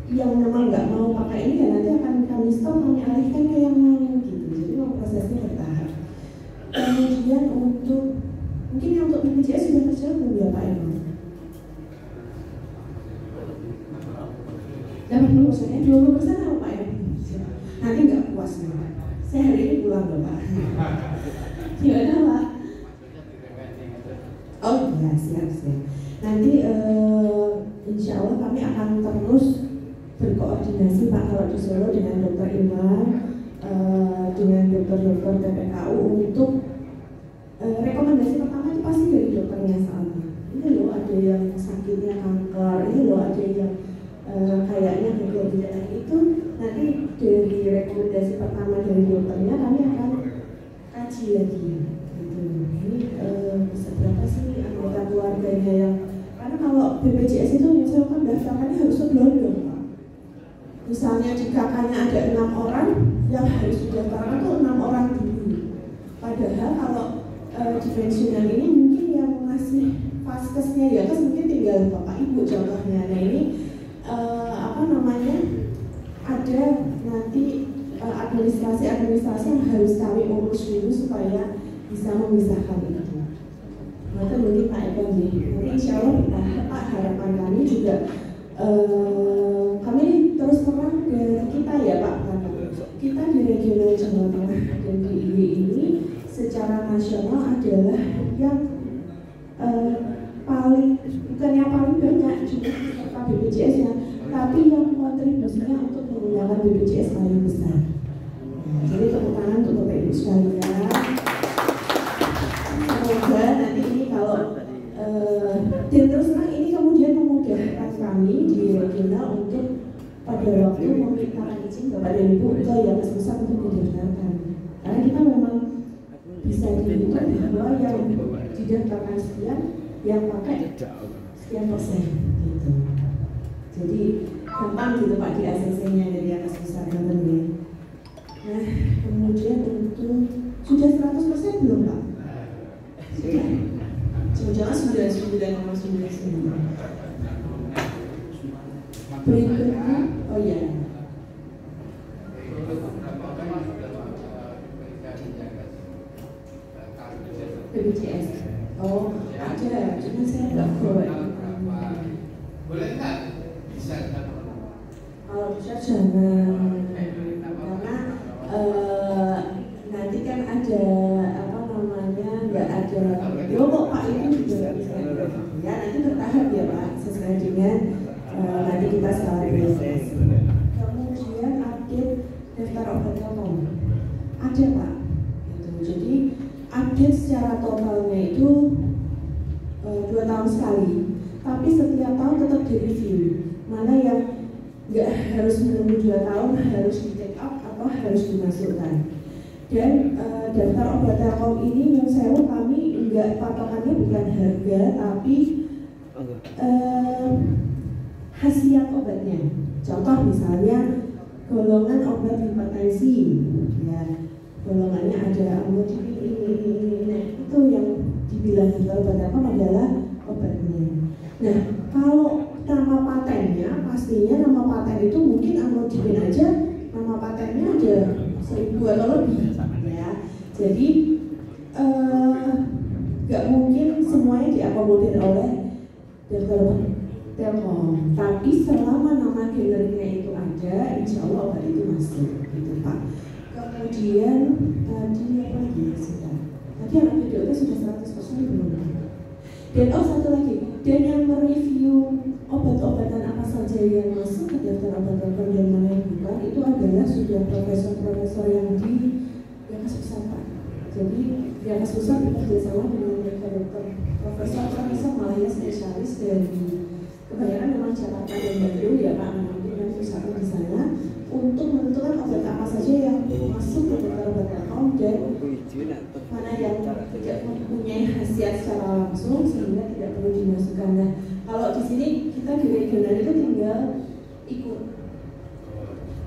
yang memang nggak mau pakai ini ya nanti akan kami stop, kami alihkan ke yang mau gitu. Jadi prosesnya bertahap. Kemudian untuk mungkin yang untuk BPJS sudah terjawab belum ya Pak Eko? Dapat 20%, 20% apa Pak Eko? Nanti nggak puas nih Pak. Saya hari ini pulang loh Pak. Gimana Pak? Oh iya siap. Nanti insya Allah kami akan terus berkoordinasi Pak kalau di Solo dengan Dr. Iman, dengan dokter-dokter TPKU untuk rekomendasi pertama itu pasti dari dokternya soalnya. Ini loh ada yang sakitnya kanker, ini loh ada yang kayaknya gagal ginjal itu nanti dari rekomendasi pertama dari dokternya kami akan kaji lagi gitu. Ini seberapa sih anggota keluarganya yang, karena kalau BPJS itu yang saya kan daftarkannya harus sebelum. Misalnya di kakaknya ada 6 orang, yang harus didaftarkan itu 6 orang dulu. Padahal kalau dimensional ini mungkin yang masih vaskesnya ya kan mungkin tinggal bapak ibu contohnya. Nah ini ada nanti administrasi yang harus kami urus dulu supaya bisa memisahkan itu. Maka mungkin Pak Eko nih, nanti insya Allah Pak harapan kami juga kami terus terang ke kita ya Pak, kita di regional Jawa Tengah dan di IW ini secara nasional adalah yang bukan yang paling banyak juga peserta BPJS ya, tapi yang kontribusinya untuk menggunakan BPJS paling besar. Jadi tepuk tangan untuk Bapak Ibu sekalian. Semoga nanti ini kalau dan terus terang ini kemudian memudahkan kami di regional untuk pada waktu memintakan izin Bapak dan Ibu ke yang susah untuk didaftarkan. Karena kita memang bisa dibuka bahwa yang didaftarkan sekian, yang pakai sekian persen gitu. Jadi gampang gitu Pak di ACC-nya dari atas besar gambarnya. Nah kemudian untuk sudah 100% belum Pak? Sudah. Jangan 99,99. Berikutnya, oh ya. BPJS. Oh, ada. Cuma saya nggak bawa. Boleh nggak? Bisa. Kalau bisa jangan. Karena nanti kan ada nggak ada. Yo kok Pak ini juga bisa. Ya nanti bertahap ya Pak, sesuai dengan nanti kita sekarang. Kemudian update daftar obat Telkom. Ada Pak. Gitu. Jadi update secara totalnya itu 2 tahun sekali, tapi setiap tahun tetap direview mana yang nggak harus menunggu 2 tahun harus di take up atau harus dimasukkan. Dan daftar obat Telkom ini yang saya kami nggak patokannya bukan harga tapi khasiat obatnya. Contoh misalnya golongan obat hipertensi, ya golongannya ada amlodipin ini. Nah itu yang dibilang obat Telkom adalah obatnya. Nah kalau nama patennya pastinya nama paten itu mungkin amlodipin aja nama patennya ada 1000 atau lebih ya. Jadi nggak mungkin semuanya diakomodir oleh daftar Telkom. Tapi selama nama generiknya itu ada, insya Allah obat itu masuk gitu Pak. Kemudian tadi apa lagi sudah? Tadi yang PDOT sudah 100% belum? Dan satu lagi, dan yang mereview obat-obatan apa saja yang masuk ke daftar obat Telkom dan mana yang bukan itu adalah sudah profesor-profesor yang di Yakas Besar Pak. Jadi Yakas Besar bekerjasama dengan dokter profesor malah ya spesialis dari kebanyakan memang Jakarta dan Bandung ya Pak, memang dengan pusatnya di sana untuk menentukan obat apa saja yang masuk ke daftar obat Telkom dan mana yang tidak mempunyai khasiat secara langsung sehingga tidak perlu dimasukkan. Nah, kalau di sini kita di regional itu tinggal ikut,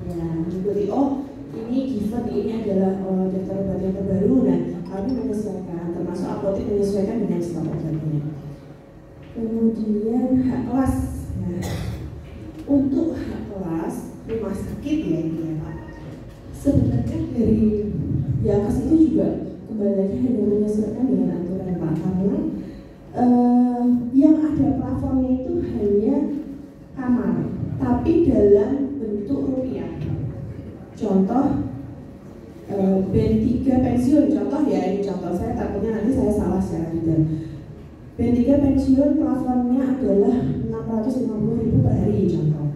ya mengikuti. Oh, ini given ini adalah daftar obat yang terbaru. Nah, kami menyesuaikan, termasuk apotek menyesuaikan dengan stok obatnya. Kemudian hak kelas. Nah, untuk hak kelas rumah sakit ya ini ya Pak. Sebenarnya dari Yakas itu juga kembali lagi hanya menyesuaikan dengan aturan Pak, karena yang ada plafonnya itu hanya kamar, tapi dalam bentuk rupiah. Contoh band 3 pensiun, contoh ya ini contoh saya takutnya nanti saya salah secara detail. Band 3 pensiun plafonnya adalah 650.000 per hari contoh.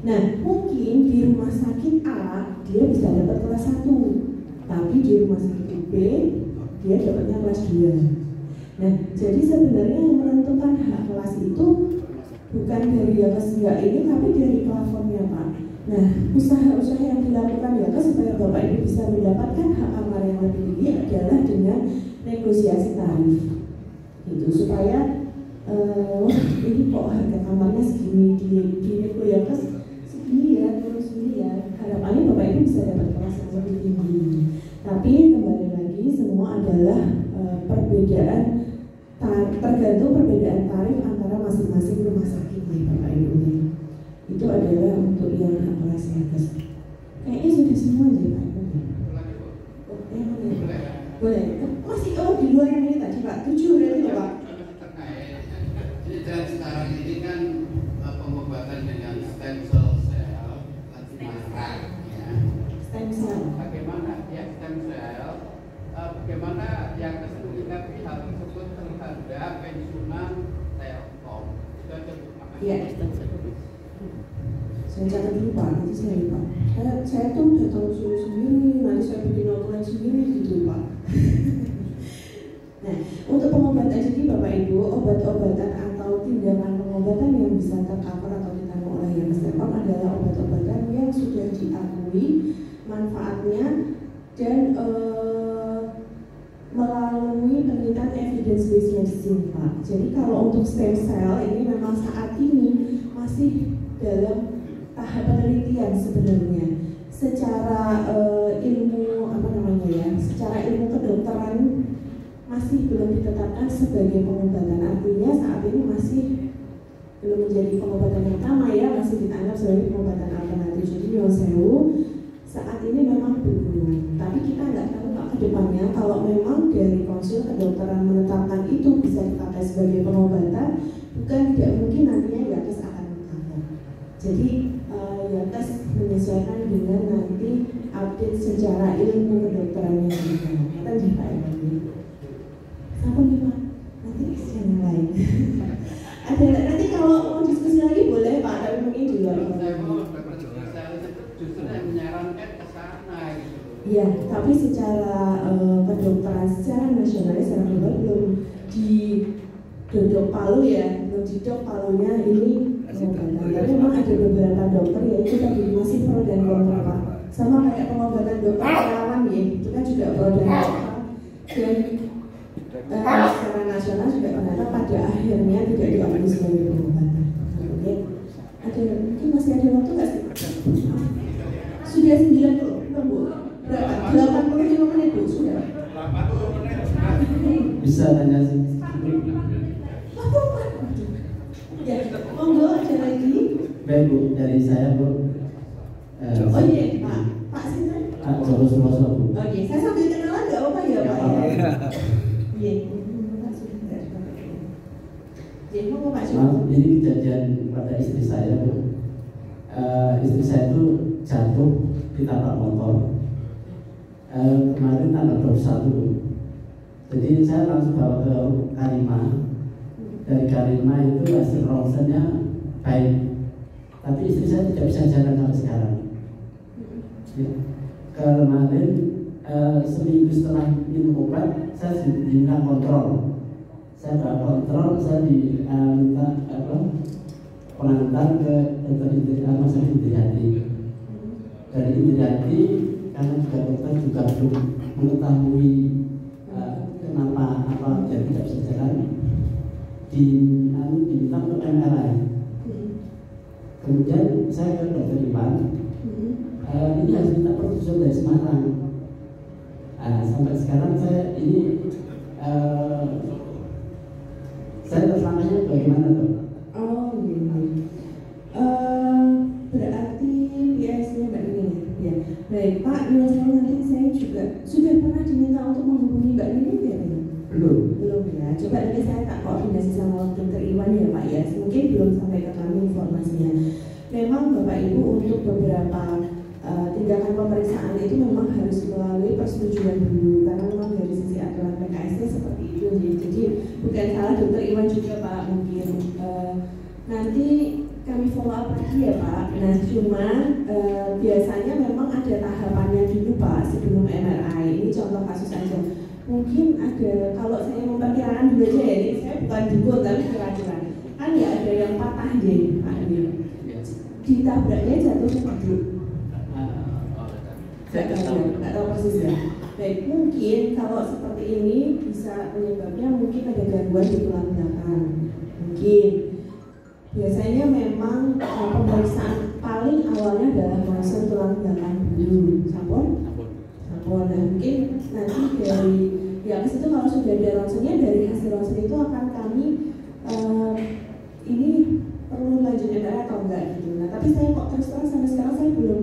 Nah mungkin di rumah sakit A dia bisa dapat kelas 1, tapi di rumah sakit B dia dapatnya kelas 2. Nah jadi sebenarnya yang menentukan hak kelas itu bukan dari atas enggak ini tapi dari plafonnya Pak. Nah, usaha-usaha yang dilakukan ya supaya Bapak Ibu bisa mendapatkan hak kamar yang lebih tinggi adalah dengan negosiasi tarif, gitu supaya ini kok harga kamarnya segini di nego ya Mas, segini ya, terus segini ya. Harapannya Bapak Ibu bisa dapat kelas yang lebih tinggi. Tapi kembali lagi semua adalah perbedaan tergantung perbedaan tarif antara masing-masing rumah sakit ya Bapak Ibu. Itu adalah untuk yang kelas atas. Kayaknya sudah semua aja Pak. Boleh. Masih di luar yang ini tadi Pak. 7 berarti ya Pak. Dan sekarang ini kan pengobatan dengan stem cell lagi marak ya. Stem cell. Bagaimana ya stem cell? Bagaimana yang kesulitan hal tersebut terhadap pensiunan Telkom? Itu aja Bu. Iya. Saya catat dulu Pak, nanti saya lupa. Saya tuh udah tahu sendiri, nanti saya bikin outline sendiri gitu Pak. Nah, untuk pengobatan jadi Bapak Ibu, obat-obatan atau tindakan pengobatan yang bisa tercover atau ditanggung oleh yang Telkom adalah obat-obatan yang sudah diakui manfaatnya dan melalui penelitian evidence based medicine Pak. Jadi kalau untuk stem cell ini memang saat ini masih dalam tahap penelitian sebenarnya. Secara ilmu secara ilmu kedokteran masih belum ditetapkan sebagai pengobatan. Artinya saat ini masih belum menjadi pengobatan yang utama ya, masih dianggap sebagai pengobatan alternatif. Jadi nyuwun sewu, saat ini memang belum. Tapi kita nggak tahu Pak ke depannya kalau memang dari konsul kedokteran menetapkan itu bisa dipakai sebagai pengobatan, bukan tidak mungkin nantinya Yankes akan mengcover. Jadi Yankes menyesuaikan dengan nanti update secara ilmu kedokterannya juga. Kita juga ini. Apa nih Pak? Nanti yang lain. Ada nanti kalau mau diskusi lagi boleh Pak, tapi mungkin di luar. Saya mau justru yang menyarankan ke sana gitu. Iya, tapi secara kedokteran secara nasional, secara global belum didodok palu ya, belum didok palunya ini pengobatan. Tapi memang ada beberapa dokter ya itu tadi masih pro dan kontra Pak. Sama kayak pengobatan dokter relawan ya, itu kan juga pro dan kontra. Dan secara nasional juga ternyata pada akhirnya tidak diakui sebagai pengobatan. Oke, mungkin masih ada waktu nggak sih? Sudah 90 Bu. Berapa? 85 menit Bu, sudah. 80 menit. Bisa tanya sih. Ya, monggo ada lagi. Baik Bu, dari saya Bu. Oh iya, Pak Sinten. Pak Joko Sumoso Bu. Oke, saya sambil kenalan nggak apa ya Pak ya? Iya. Jadi mau Pak Joko. Maaf, ini kejadian pada istri saya Bu. Istri saya itu jatuh ditabrak motor. Kemarin tanggal 21. Jadi saya langsung bawa ke Karima. Dari Karima itu hasil ronsennya baik, tapi istri saya tidak bisa jalan sampai sekarang. Kemarin seminggu setelah minum obat, saya diminta kontrol. Saya kontrol, saya diminta pengantar ke rumah sakit Indriati. Dari Indriati, karena juga dokter juga belum mengetahui kenapa dia tidak bisa jalan, diminta untuk MRI. Kemudian saya ke dokter Iwan. Ini harus minta persetujuan dari Semarang. Sampai sekarang saya ini saya tersangkanya bagaimana tuh? Oh iya. Berarti PIS-nya Mbak Nini ya. Baik Pak, nanti saya juga sudah pernah diminta untuk menghubungi Mbak Nini ya? Belum ya. Coba nanti saya tak koordinasi sama Dr. Iwan ya Pak ya. Mungkin belum sampai ke kami informasinya. Memang Bapak Ibu untuk beberapa tindakan pemeriksaan itu memang harus melalui persetujuan dulu karena memang dari sisi aturan PKS-nya seperti itu ya. Jadi bukan salah Dr. Iwan juga Pak mungkin. Nanti kami follow up lagi ya Pak. Nah cuma biasanya memang ada tahapannya dulu Pak sebelum MRI. Ini contoh kasus aja. Mungkin ada, kalau saya memperkirakan dulu aja ya, ini saya bukan dukun tapi kira-kira kan ya ada yang patah jadi Pak. ditabraknya jatuhnya duduk. Nggak tahu persis ya. Baik, mungkin kalau seperti ini bisa penyebabnya mungkin ada gangguan di tulang belakang. Mungkin biasanya memang pemeriksaan paling awalnya adalah ronsen tulang belakang dulu. Sampun? Nah, mungkin nanti dari ya ke situ kalau sudah ada ronsennya, dari hasil ronsen itu akan kami ini perlu lanjut MRI atau enggak gitu. Nah, tapi saya kok terus terang sampai sekarang saya belum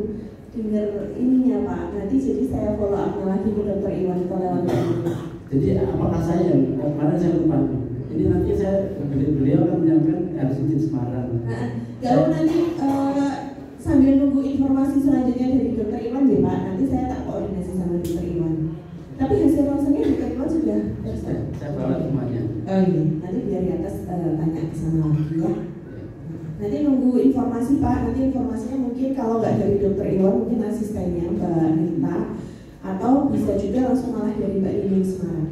dengar ininya Pak. Nanti jadi saya follow up lagi ke Dokter Iwan kalau lewat ini. Jadi apakah saya kemarin saya lupa. Ini nanti saya beliau akan menyampaikan harus izin Semarang. Kalau nanti sambil nunggu informasi selanjutnya dari Dokter Iwan ya Pak, nanti saya tak koordinasi sama Dokter Iwan. Tapi hasil ronsennya Dokter Iwan sudah. Saya bawa semuanya. Oh iya, nanti biar di atas tanya ke sana lagi ya. Nanti nunggu informasi Pak, nanti informasinya mungkin kalau nggak dari Dokter Iwan mungkin asistennya Mbak Nita, atau bisa juga langsung malah dari Mbak Nining Semarang.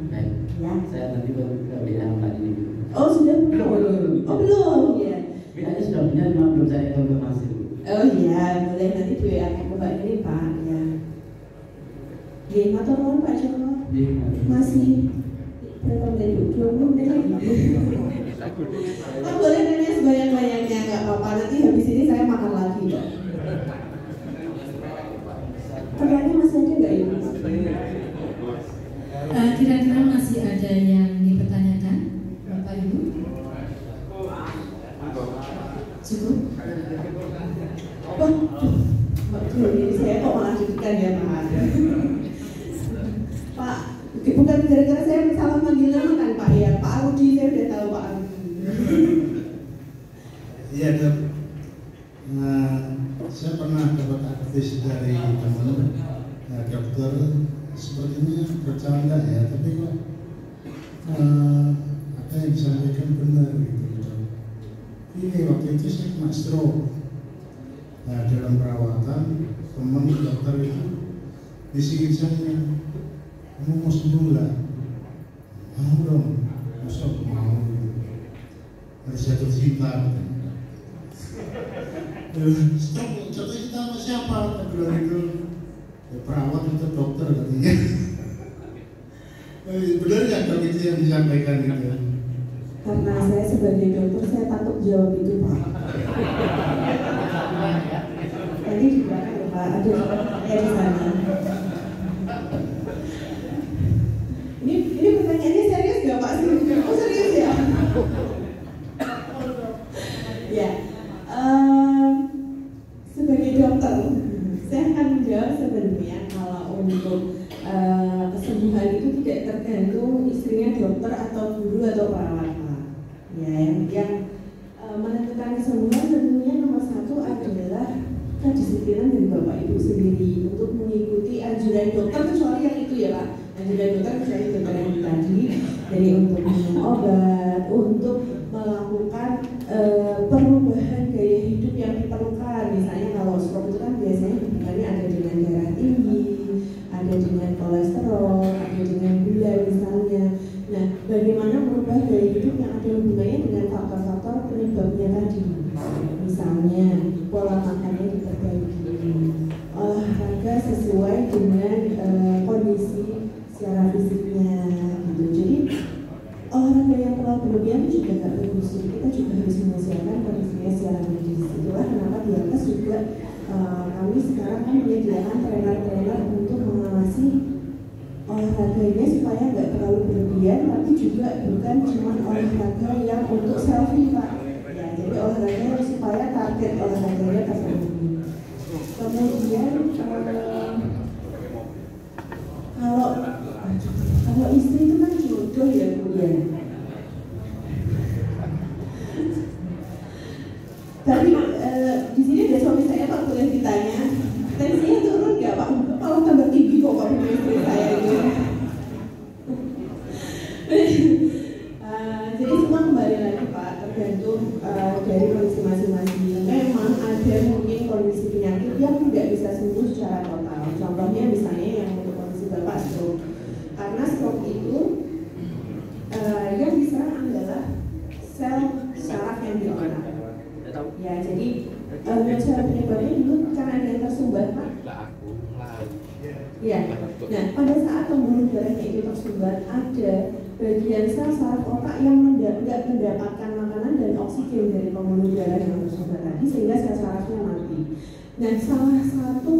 Ya. Saya nanti baru ke WA Mbak Nining. Oh sudah belum? Oh belum ya. WA-nya sudah punya, cuma belum saya konfirmasi. Oh iya, boleh nanti di WA ke Mbak Nining Pak ya. Gini, atau mohon Pak Joko masih berapa menit? 20 menit lagi. Oh, boleh nanya sebanyak-banyaknya, nggak apa-apa. Nanti habis ini saya makan lagi. Pertanyaan masih ada nggak Ibu? Kira-kira masih ada yang dipertanyakan, Bapak Ibu? Cukup? Oh, ini saya kok malah deg-degan ya Pak. Pak, bukan gara-gara saya salah manggil nama kan Pak ya. Pak Arudi, saya udah tahu Pak Arudi. Iya Dok. Nah, saya pernah dapat advice dari teman dokter, sepertinya bercanda ya, tapi kok apa yang disampaikan benar gitu Dok. Ini waktu itu saya kena stroke. Nah, dalam perawatan teman dokter itu bisikin saya, kamu mau sembuh nggak? Mau dong, masa mau gitu. Harus jatuh cinta. Stop, jatuh cinta sama siapa? Saya bilang itu ya, perawat atau dokter katanya. Benar nggak Dok itu yang disampaikan itu? Karena saya sebagai dokter, saya takut jawab itu Pak. Tadi di belakang ya Pak, ada yang di sana. Ini pertanyaannya serius nggak Pak? Oh serius ya? Ya, sebagai dokter, saya akan menjawab sebenarnya kalau untuk kesembuhan itu tidak tergantung istrinya dokter atau guru atau perawat Pak. Ya, yang menentukan kesembuhan tentunya nomor satu adalah kedisiplinan dari Bapak Ibu sendiri untuk mengikuti anjuran dokter, kecuali yang itu ya Pak. Anjuran dokter kecuali dokter yang tadi, dari untuk minum obat, untuk melakukan perubahan gaya hidup yang diperlukan. Misalnya kalau stroke itu kan biasanya hubungannya ada dengan darah tinggi, ada dengan kolesterol, ada dengan gula misalnya. Nah, bagaimana merubah gaya hidup yang ada hubungannya dengan faktor-faktor penyebabnya tadi. Misalnya pola makannya diperbaiki, olahraga sesuai dengan kondisi secara fisiknya gitu. Jadi olahraga yang terlalu berlebihan itu juga nggak bagus. Kita juga harus menyesuaikan kondisinya secara medis. Itulah kenapa di atas juga kami sekarang kan menyediakan trainer-trainer untuk mengawasi olahraganya supaya nggak terlalu berlebihan, tapi juga bukan cuma olahraga yang untuk selfie Pak. Ya, jadi olahraga supaya target olahraganya terpenuhi. Kemudian kalau istri itu kan jodoh ya Bu ya. Tapi di sini ada suami saya Pak, boleh ditanya tensinya turun nggak Pak? Malah tambah tinggi kok Pak punya istri saya itu. Jadi semua kembali lagi Pak, tergantung dari kondisi masing-masing. Memang ada mungkin kondisi penyakit yang tidak bisa sembuh secara total. Contohnya misalnya yang untuk kondisi Bapak stroke. Karena stroke itu yang diserang adalah sel saraf yang di otak. Ya, jadi cara Ya. Nah, pada saat pembuluh darahnya itu tersumbat, ada bagian sel saraf otak yang tidak mendapatkan makanan dan oksigen dari pembuluh darah yang tersumbat tadi, sehingga sel sarafnya mati. Nah, salah satu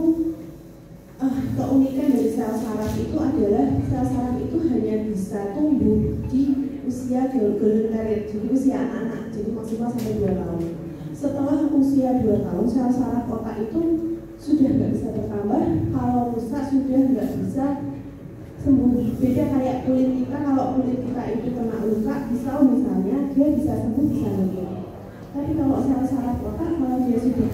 keunikan dari sel saraf itu adalah sel saraf itu hanya bisa tumbuh di usia golden period, jadi usia anak-anak, jadi maksimal sampai 2 tahun. Setelah usia 2 tahun, sel saraf otak itu sudah nggak bisa bertambah, kalau rusak sudah nggak bisa sembuh. Beda kayak kulit kita, kalau kulit kita itu kena luka, pisau misalnya, dia bisa sembuh, bisa sembuh. Tapi kalau sel saraf otak, kalau dia sudah